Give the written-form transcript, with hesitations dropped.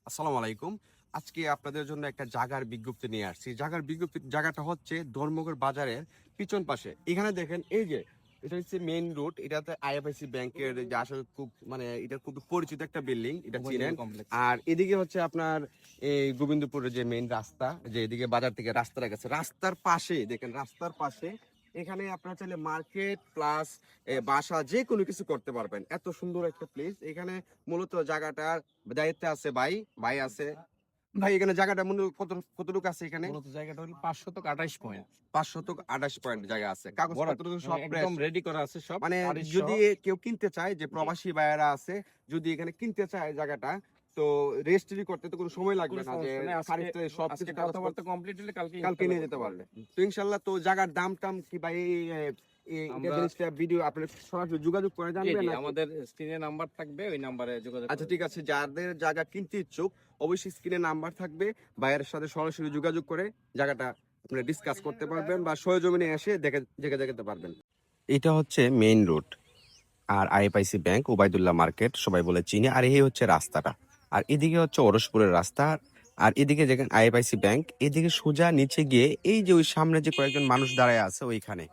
আসসালামু আলাইকুম। আজকে আপনাদের জন্য একটা জায়গার বিজ্ঞপ্তি নিয়ে আসছি। জায়গাটা হচ্ছে ধর্মগড় বাজারের পিছন পাশে। এখানে দেখেন এই যে এটা হচ্ছে মেইন রোড। এটাতে আইএফআইসি ব্যাংকের যে আসলে খুব মানে এটা খুব পরিচিত একটা বিল্ডিং, এটা চিনেন। কমপ্লেক্স। আর এদিকে হচ্ছে আপনার এই গোবিন্দপুরের যে মেইন রাস্তা, যে এদিকে বাজার থেকে রাস্তাটা গেছে, রাস্তার পাশে দেখেন, রাস্তার পাশে এখানে আপনারা চাইলে মার্কেট প্লাস বাসা যে কোনো কিছু করতে পারবেন। এত সুন্দর একটা প্লেস। এখানে মূলত জায়গাটার দায়িত্বে আছে ভাই আছে। ভাই এখানে জায়গাটা মূলত কতটুকু আছে? এখানে মূলত জায়গাটা হলো 528 পয়েন্ট। 528 পয়েন্ট জায়গা আছে, কাগজপত্র তো সব একদম fresh। রেডি করা আছে সব। মানে গাড়ির সহ। যদি কেউ কিনতে চায়, যে প্রবাসী ভাইয়েরা আছে, যদি এখানে কিনতে চায় জায়গাটা, তো রেজিস্ট্রি করতে তো কোনো সময় লাগবে কোনো না, যে সমস্যা নেই, খারিজটা সব আজকে কিছু কথাবার্তা কমপ্লিট হলে কালকে কালকে নিয়ে যেতে পারবে। তো ইনশাল্লাহ, তো জায়গার দাম টাম কি ভাই এটা আমরা জিনিসটা ভিডিও আপনি সরাসরি যোগাযোগ করে জানবেন নাকি? আমাদের স্ক্রিনে নাম্বার থাকবে, ওই নাম্বারে যোগাযোগ আচ্ছা ঠিক আছে, যাদের জায়গা কিনতে ইচ্ছুক অবশ্যই স্ক্রিনে নাম্বার থাকবে, ভাইয়ের সাথে সরাসরি যোগাযোগ করে জায়গাটা আপনি ডিসকাস করতে পারবেন বা সরেজমিনে এসে দেখে যেতে পারবেন। এটা হচ্ছে মেইন রোড, আর আইএফআইসি ব্যাংক, ওবায়দুল্লাহ মার্কেট সবাই বলে চিনি। আর এই হচ্ছে রাস্তাটা, আর এদিকে হচ্ছে ওরসপুরের রাস্তা। আর এদিকে যেখানে আইএফআইসি ব্যাংক, এদিকে সোজা নিচে গিয়ে এই যে ওই সামনে যে কয়েকজন মানুষ দাঁড়ায় আছে ওইখানে